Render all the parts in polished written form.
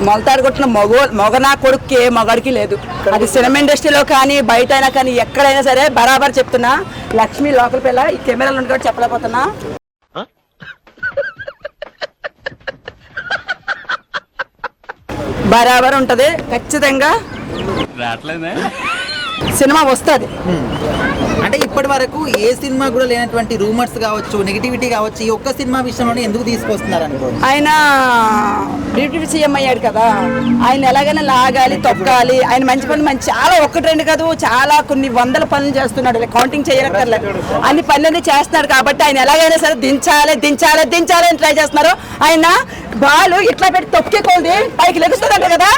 మొలతాడు కొట్టిన మొగనా కొడుక్కి మగాడికి లేదు. అది సినిమా ఇండస్ట్రీలో కానీ బయట అయినా కానీ ఎక్కడైనా సరే బరాబర్ చెప్తున్నా. లక్ష్మి లోకల్ పిల్ల ఈ కెమెరాలు ఉండి కూడా చెప్పలేకపోతున్నా. బరాబర్ ఉంటది ఖచ్చితంగా. సినిమా వస్తుంది. అంటే ఇప్పటి వరకు ఏ సినిమా కూడా లేనటువంటి రూమర్స్ కావచ్చు, నెగిటివిటీ కావచ్చు, ఈ ఒక్క సినిమా విషయంలోనే ఎందుకు తీసుకొస్తున్నారు అనుకో. ఆయన డిప్యూటీ సీఎం అయ్యాడు కదా, ఆయన ఎలాగైనా లాగాలి, తొక్కాలి. ఆయన మంచి పనులు చాలా ఒక్కటి రెండు కాదు, చాలా కొన్ని వందల పనులు చేస్తున్నాడు. కౌంటింగ్ చేయక్కర్లేదు, అన్ని పనులన్నీ చేస్తున్నాడు. కాబట్టి ఆయన ఎలాగైనా సరే దించాలి దించాలి దించాలి అని ట్రై చేస్తున్నారు. ఆయన బాలు ఇట్లా పెట్టి తొక్కేకోది పైకి లెగుస్తుందంట కదా,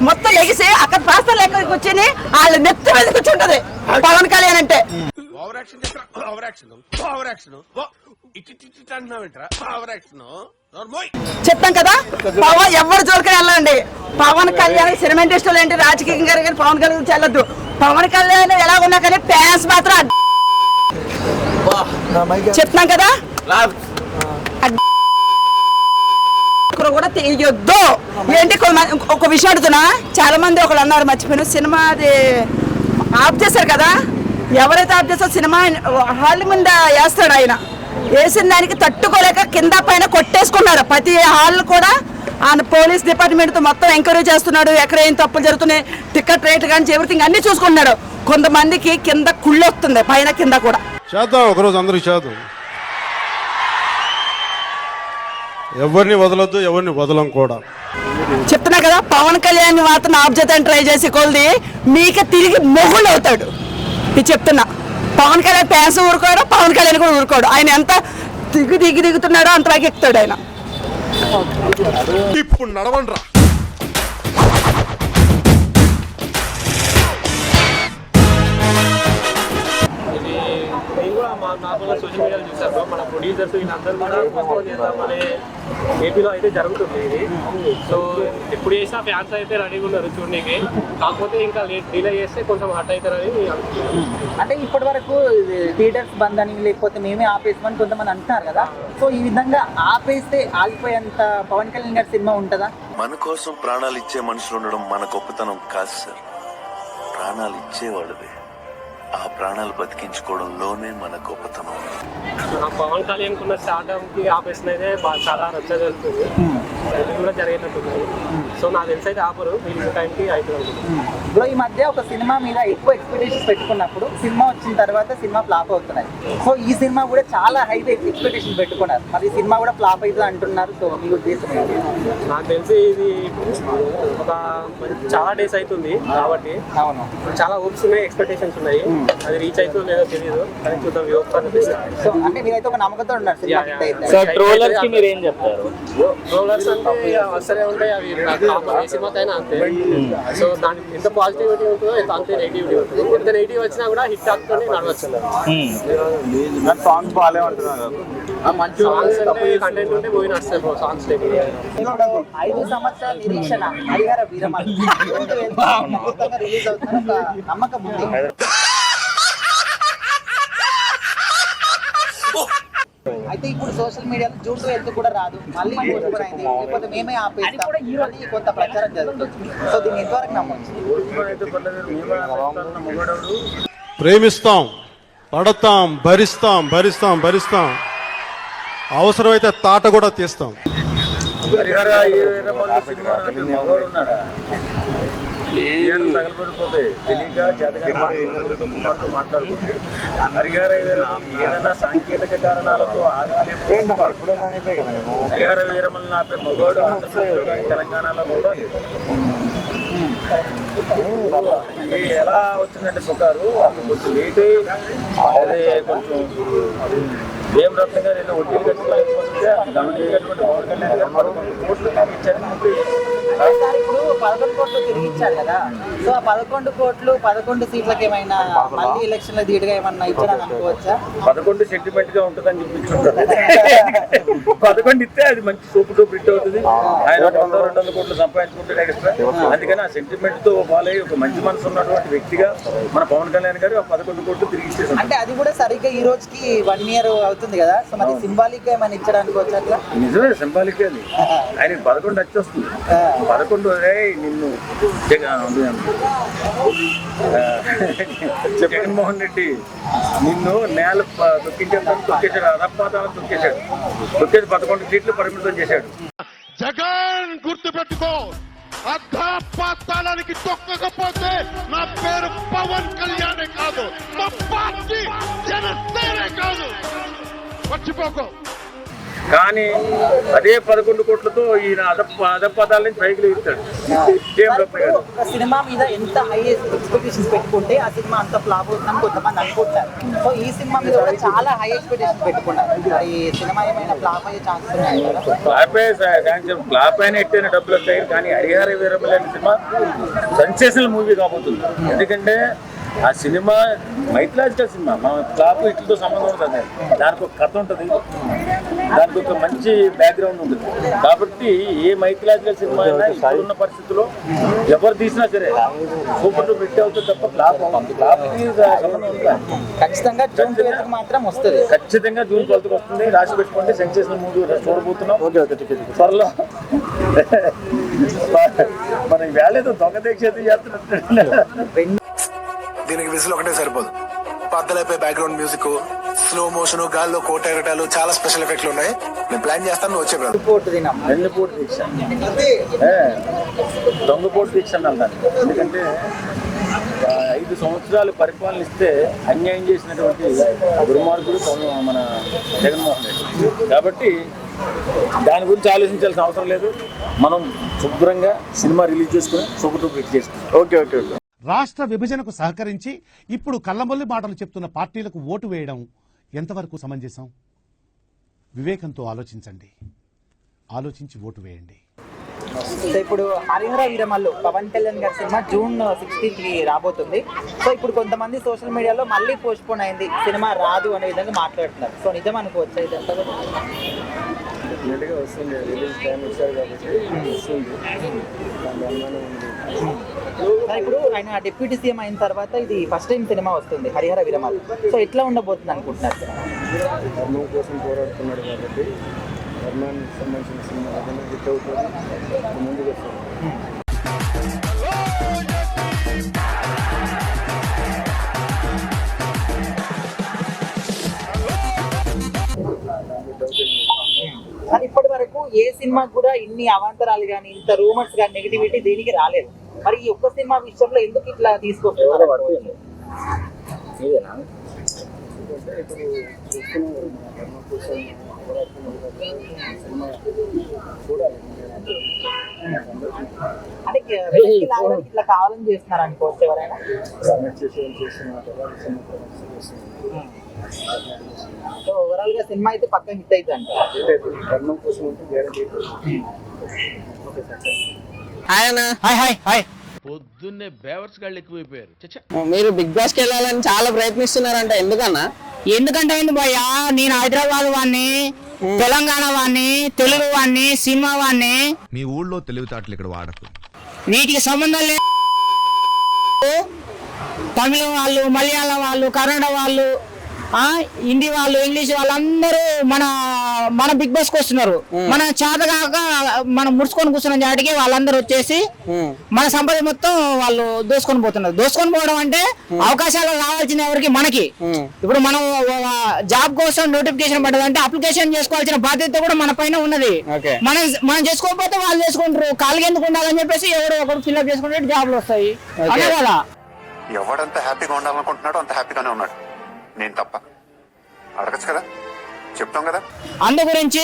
మొత్తం లెగిసి అక్కడ పాస్తా లెక్క కూర్చొని వాళ్ళ నెత్తి మీద కూర్చుంటది పవన్ కళ్యాణ్ అంటే. చెప్తాం కదా, పవన్ ఎవరు జోలికని వెళ్ళండి. పవన్ కళ్యాణ్ సినిమా ఇండస్ట్రీలో ఏంటి, రాజకీయంగా కానీ పవన్ కళ్యాణ్ గురించి వెళ్ళొద్దు. పవన్ కళ్యాణ్ ఎలా ఉన్నా కానీ ఫ్యాన్స్ మాత్రం చెప్తున్నాం కదా కూడా తీయొద్దు. ఏంటి ఒక విషయం అడుగుతున్నా, చాలా మంది ఒకళ్ళు అన్నారు మర్చిపోయిన, సినిమా అది ఆఫ్ చేశారు కదా, ఎవరైతే ఆఫ్ చేస్తారో సినిమా హాల్ మీద వేస్తాడు. ఆయన వేసిన దానికి తట్టుకోలేక కింద పైన కొట్టేసుకున్నారు. ప్రతి హాల్ కూడా ఆయన పోలీస్ డిపార్ట్మెంట్తో మొత్తం ఎంక్వైరీ చేస్తున్నాడు. ఎక్కడ ఏం తప్పులు జరుగుతున్నాయి, టికెట్ రేట్ కానీ ఎవ్రీథింగ్ అన్ని చూసుకుంటున్నాడు. కొంతమందికి కింద కుళ్ళు వస్తుంది, పైన కింద కూడా. చేద్దాం ఒకరోజు అందరికి చేద్దాం. ఎవరిని వదలొద్దు, ఎవరిని వదలం కూడా. చెప్తున్నా కదా, పవన్ కళ్యాణ్ మాత్రం ఆఫ్ చేద్దాన్ని ట్రై చేసి కొలిది మీకే తిరిగి మొగుళ్ళు అవుతాడు. ఇది చెప్తున్నా. పవన్ కళ్యాణ్ ఫ్యాన్స్ ఊరుకోడు, పవన్ కళ్యాణ్ కూడా ఊరుకోడు. ఆయన ఎంత దిగుతున్నాడో అంతవరకు ఎక్కుతాడు ఆయన. ఇప్పుడు నడవండ్రా. నార్మల్గా సోషల్ మీడియాలో చూసారు, మన ప్రొడ్యూసర్స్ వీళ్ళందరూ కూడా పోస్ట్పోన్ చేద్దామని ఏపీలో అయితే జరుగుతుంది ఇది. సో ఎప్పుడు చేసినా ఫ్యాన్స్ అయితే రెడీగా ఉన్నారు చూడడానికి. కాకపోతే ఇంకా డిలే చేస్తే కొంచెం హర్ట్ అవుతారని. అంటే ఇప్పటి వరకు థియేటర్స్ బంద్ అని, లేకపోతే మేమే ఆపేసామని కొంతమంది అంటున్నారు కదా. సో ఈ విధంగా ఆపేస్తే ఆగిపోయేంత పవన్ కళ్యాణ్ గారి సినిమా ఉంటుందా? మన కోసం ప్రాణాలు ఇచ్చే మనుషులు ఉండడం మన గొప్పతనం కాదు సార్, ప్రాణాలు ఇచ్చేవాళ్ళదే. ఆ ప్రాణాలు బతికించుకోవడంలోనే మన గొప్పతనం. పవన్ కళ్యాణ్ కున్న స్టార్డమ్కి ఆపేసినైతే చాలా రచ్చ జరుగుతుంది, అది కూడా జరిగినట్టుంది. సో నాకు తెలిసి అయితే ఆపరు, వీళ్ళ టైంకి అవుతుంది. ఇప్పుడు ఈ మధ్య ఒక సినిమా మీద ఎక్కువ ఎక్స్పెక్టేషన్స్ పెట్టుకున్నప్పుడు సినిమా వచ్చిన తర్వాత సినిమా ఫ్లాప్ అవుతున్నాయి. సో ఈ సినిమా కూడా చాలా హై ఎక్స్పెక్టేషన్ పెట్టుకున్నారు, మరి ఈ సినిమా కూడా ఫ్లాప్ అవుతుంది అంటున్నారు. సో మీ ఉద్దేశం నాకు తెలిసి ఇది ఒక చాలా డేస్ అవుతుంది కాబట్టి అవును, చాలా హోప్స్ ఉన్నాయి, ఎక్స్పెక్టేషన్స్ ఉన్నాయి. అది రీచ్ అవుతుందో లేదో తెలియదు, కానీ చూద్దాం. సో అంటే మీరైతే ఒక నమ్మకంతో ఉన్నారు. ట్రోలర్స్ కి మీరు ఏం చెప్తారు? ట్రోలర్స్ అంటే అసలే ఉంటాయి, అవి ఏ సినిమాకైనా అంతే. సో దానికి ఎంత పాజిటివిటీ ఉంటుందో అంతే నెగిటివిటీ ఉంటుంది. ఎంత నెగిటివ్ వచ్చినా కూడా హిట్ ఆడుతుంది, నడవచ్చు. సాంగ్స్ బాగాలే ఉంటున్నారు, మంచి సాంగ్స్ అంటే కంటెంట్ ఉంటే మూవీ నడుస్తాయి. సాంగ్స్ 5 సంవత్సరాల నిరీక్షణ హరిహర వీరమల్ రిలీజ్ అవుతున్న ఒక నమ్మకం ఉంది. అయితే ఇప్పుడు సోషల్ మీడియాలో జూటు వెళ్తూ కూడా రాదు, మళ్ళీ పోస్ట్పోన్ అయింది, లేకపోతే మేమే ఆపేస్తాం, కొంత ప్రచారం జరుగుతుంది. సో దీన్ని ఎంతవరకు నమ్మొచ్చు? ప్రేమిస్తాం, పడతాం, భరిస్తాం భరిస్తాం భరిస్తాం, అవసరమైతే తాట కూడా తీస్తాం. తగలబడిపోతాయి తెలియక మాట్లాడుకుంటే ఏదైనా సాంకేతిక కారణాలతో హరిహర వీరమల్ నాపే మగోడు తెలంగాణలో కూడా ఎలా వచ్చిందంటే పుకారు అప్పుడు కొంచెం లేట్ అదే కొంచెం ఏం రకంగా నేను ఒడ్డీలు కట్టుకోలేకపోతే గమనించినటువంటి పవన్ కళ్యాణ్ గారు 11 కోట్లు ఇచ్చారని సార్ ఇప్పుడు 11 కోట్లు తిరిగి ఇచ్చాడు కదా, సో ఆ 11 కోట్లు 11 సీట్లకి ఏమైనా మళ్ళీ ఎలక్షన్ లో ధీటుగా ఏమన్నా ఇచ్చాడని అనుకోవచ్చా? 11 సెంటిమెంట్ గా ఉంటుందని చూపించుకుంటారు. 11 ఇస్తే అది మంచి సూపర్ డూపర్ హిట్ అవుతుంది. ఆయన 200 కోట్లు సంపాదించుకుంటాడు ఎక్స్ట్రా. అందుకని ఆ సెంటిమెంట్ తో ఫాలో ఒక మంచి మనసు ఉన్నటువంటి వ్యక్తిగా మన పవన్ కళ్యాణ్ గారు ఆ 11 కోట్లు తిరిగి ఇచ్చేసారు. అంటే అది కూడా సరిగ్గా ఈ రోజుకి 1 year అవుతుంది కదా, సో మరి సింబాలిక్ గా ఏమైనా ఇచ్చాడు అనుకోవచ్చు అట్లా? నిజమే, సింబాలిక్ అది. ఆయన 11 వచ్చేస్తుంది. 11 నిన్ను జగన్మోహన్ రెడ్డి నిన్ను నేల తొక్కేశాడు, అరపాతాలను తొక్కేశాడు. 11 సీట్లు పరిమితం చేశాడు. జగన్ గుర్తు పెట్టుకో, అర్ధపాతాళానికి తొక్కకపోతే నా పేరు పవన్ కళ్యాణే కాదు, మా పార్టీ జనసేనే కాదు, మర్చిపోకో. కానీ అదే 11 కోట్లతో ఈయన అదపదాలని పైకి ఇస్తాడు. ఒక సినిమా మీద ఎంత హై ఎక్స్పెక్టేషన్స్ పెట్టుకుంటే ఆ సినిమా అంత ఫ్లాప్ అవుతుందని కొంతమంది అనుకుంటారు. సో ఈ సినిమా మీద కూడా చాలా హై ఎక్స్పెక్టేషన్స్ పెట్టుకున్నారు. ఈ సినిమా ఏమైనా ఫ్లాప్ అయ్యే ఛాన్సెస్ ఉన్నాయి? ఫ్లాప్ అయిన ఎట్టైన డబ్బులు వస్తాయి. కానీ హరిహర వీరమల్లి అనే సినిమా సెన్సేషనల్ మూవీ కాబోతుంది. ఎందుకంటే ఆ సినిమా మైథలాజికల్ సినిమా. మన ఫ్లాప్ ఇట్లతో సంబంధం ఉంటుంది. దానికి ఒక కథ ఉంటుంది, దానికి ఒక మంచి బ్యాక్గ్రౌండ్ ఉంటుంది. కాబట్టి ఏ మైథలాజికల్ సినిమా అయినా ఇప్పుడున్న పరిస్థితుల్లో ఎవరు తీసినా సరే సూపర్ డూపర్ హిట్ అవుతుంది తప్ప ఫ్లాప్ సంబంధం ఉంటుంది. ఖచ్చితంగా జూన్ 12కి మాత్రం వస్తుంది. ఖచ్చితంగా జూన్ 12కి వస్తుంది. రాసి పెట్టుకుంటే సెన్సేషనల్ మూవీ చూడబోతున్నాం త్వరలో. మనం వేళేదో దొంగ దీక్ష చేస్తున్నట్టు. దీనికి విజిల్ ఒకటే సరిపోదు. పద్దలైపోయి బ్యాక్గ్రౌండ్ మ్యూజిక్, స్లో మోషన్, గాల్లో కోట ఎగటాలు, చాలా స్పెషల్ ఎఫెక్ట్లు ఉన్నాయి. నేను ప్లాన్ చేస్తాను, నువ్వు వచ్చే వెన్నుపోటు దీక్ష, దొంగపోటు దీక్ష అన్నాను. ఎందుకంటే 5 సంవత్సరాలు పరిపాలనిస్తే అన్యాయం చేసినటువంటి దుర్మార్గుడు మన జగన్మోహన్ రెడ్డి. కాబట్టి దాని గురించి ఆలోచించాల్సిన అవసరం లేదు. మనం శుభ్రంగా సినిమా రిలీజ్ చేసుకుని సూపర్ డూపర్ హిట్ చేసుకున్నాం. ఓకే. రాష్ట్ర విభజనకు సహకరించి ఇప్పుడు కళ్ళమొల్లి మాటలు చెప్తున్న పార్టీలకు ఓటు వేయడం ఎంతవరకు సమంజసం? వివేకంతో ఆలోచించండి, ఆలోచించి ఓటు వేయండి. సో ఇప్పుడు హరిహర వీరమల్లు పవన్ కళ్యాణ్ గారి సినిమా జూన్ 16కి రాబోతుంది. సో ఇప్పుడు కొంతమంది సోషల్ మీడియాలో మళ్ళీ పోస్ట్ పోన్ అయింది, సినిమా రాదు అనే విధంగా మాట్లాడుతున్నారు. సో నిజం అనుకోవచ్చు ఇదంతా? వస్తుంది, రిలీజ్ టైం ఇచ్చారు కాబట్టి వస్తుంది. ఇప్పుడు ఆయన డిప్యూటీ సీఎం అయిన తర్వాత ఇది ఫస్ట్ టైం సినిమా వస్తుంది హరిహర వీరమల్లు. సో ఎట్లా ఉండబోతుంది అనుకుంటున్నారు? ధర్మం కోసం పోరాడుతున్నాడు కాబట్టి ధర్మానికి సంబంధించిన సినిమా ఏదైనా హిట్ అవుతుంది, ముందుకు వస్తుంది. ఇప్పటి వరకు ఏ సినిమా కూడా ఇన్ని అవాంతరాలు కానీ, ఇంత రూమర్స్ కానీ, నెగిటివిటీ దేనికి రాలేదు. మరి ఈ ఒక్క సినిమా విషయంలో ఎందుకు ఇట్లా తీసుకొస్తున్నారు? అంటే ఇట్లా కావాలని చేస్తున్నారు అనుకోవచ్చు ఎవరైనా. సో ఓవరాల్ గా సినిమా అయితే పక్క హిట్ అయితే అంట. పొద్దున్నే బేవర్స్ గాళ్ళు ఎక్కువైపోయారు. మీరు బిగ్ బాస్ కి వెళ్ళాలని చాలా ప్రయత్నిస్తున్నారంట, ఎందుకన్నా? ఎందుకంటే ఏంది భయ్యా, నేను హైదరాబాద్ వాడిని, తెలంగాణ వాడిని, తెలుగు వాడిని, సినిమా వాడిని. మీ ఊళ్ళో తెలివితేటలు ఇక్కడ వాడకు. వీటికి సంబంధం లేదు. తమిళ వాళ్ళు, మలయాళం వాళ్ళు, కన్నడ వాళ్ళు, హిందీ వాళ్ళు, ఇంగ్లీష్ వాళ్ళందరూ మన బిగ్ బాస్ కి వస్తున్నారు. మన చేతగాక మనం ముడుచుకొని కూర్చున్న జాటికి వాళ్ళందరూ వచ్చేసి మన సంపద మొత్తం వాళ్ళు దోసుకొని పోతున్నారు. దోసుకొని పోవడం అంటే అవకాశాలు రావాల్సిన ఎవరికి? మనకి. ఇప్పుడు మనం జాబ్ కోసం నోటిఫికేషన్ పడ్డదంటే అప్లికేషన్ చేసుకోవాల్సిన బాధ్యత కూడా మన పైన ఉన్నది. మనం చేసుకోకపోతే వాళ్ళు చేసుకుంటారు. కాలుగా ఎందుకు ఉండాలని చెప్పేసి ఎవరు ఒకరు ఫిల్అప్ చేసుకుంటే జాబ్లు వస్తాయి అనే కదా. ఎవడంత హ్యాపీగా ఉండాలనుకుంటున్నాడో అంత హ్యాపీగానే ఉన్నాడు. నేను తప్ప అడగచ్చు కదా, చెప్తాం కదా. అందు గురించి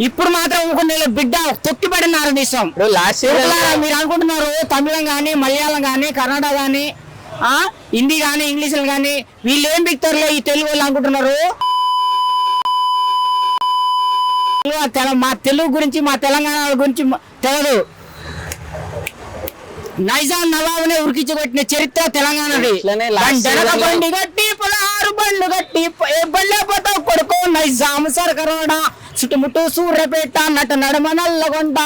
ఇప్పుడు మాత్రం కొన్ని బిడ్డ తొక్కిపడిన ఆరంభిస్తాం. మీరు అనుకుంటున్నారు తమిళం కానీ, మలయాళం కానీ, కన్నడ కానీ, హిందీ కానీ, ఇంగ్లీష్ కానీ వీళ్ళు ఏం బిక్తారులే ఈ తెలుగు వాళ్ళు అనుకుంటున్నారు. మా తెలుగు గురించి, మా తెలంగాణ గురించి తెలియదు. నైజాం నవాబునే ఉరికించి కొట్టిన చరిత్ర తెలంగాణది. బండి గట్టి 16 బండ్లు గట్టి ఏ బళ్ళే పోతావు కొడుకో నైజాం సర్కరోడా చుట్టుముట్టు సూర్యపేట నడుమ నల్లగొండ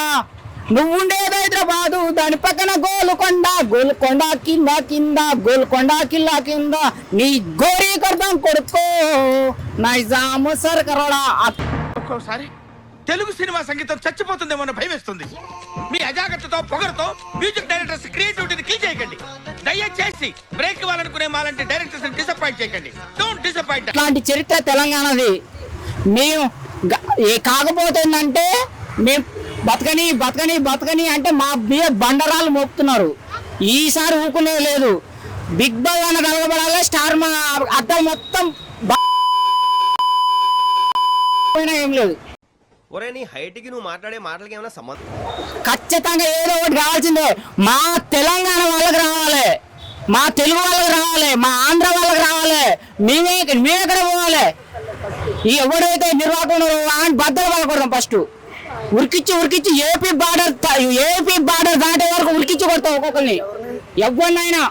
నువ్వుండేది హైదరాబాదు దాని పక్కన గోల్కొండ కింద గోల్కొండ కిల్లా కింద నీ గోరీ కర్తం కొడుకో నైజాం సర్కరోడా. ఒక్కోసారి తెలుగు సినిమా సంగీతం చచ్చిపోతుందేమో భయం వేస్తుంది. మీ అజాగ్రత్తతో పొగరుతో మ్యూజిక్ డైరెక్టర్స్ క్రియేటివిటీని కిల్ చేయకండి. దయచేసి బ్రేక్ ఇవ్వాలనుకునే మాలాంటి డైరెక్టర్స్ డిసప్పాయింట్ చేయకండి. Don't disappoint. ఇట్లాంటి చరిత్ర తెలంగాణది. మేము కాకపోతే ఏంటంటే మేము బతకని అంటే మా మీద బండరాలు మోపుతున్నారు. ఈసారి ఊకునే లేదు. బిగ్ బాస్ అన్న కలగబడాలి. స్టార్ మా అద్దం మొత్తం ఏం లేదు. ఒరే నీ హైట్ కి నువ్వు మాట్లాడే మాటలకి ఏమైనా సంబంధం? ఖచ్చితంగా ఏదో ఒకటి కావాల్సిందే. మా తెలంగాణ వాళ్ళకి రావాలి, మా తెలుగు వాళ్ళకి రావాలి, మా ఆంధ్ర వాళ్ళకి రావాలి. మేమే ఎక్కడ పోవాలి? ఈ ఎవరైతే నిర్వాహకులు బద్దలు పడకూడదాం. ఫస్ట్ ఉరికిచ్చి ఏపీ బార్డర్ దాటే వరకు ఉరికిచ్చి కొడతాం ఒక్కొక్కరిని ఎవరినైనా.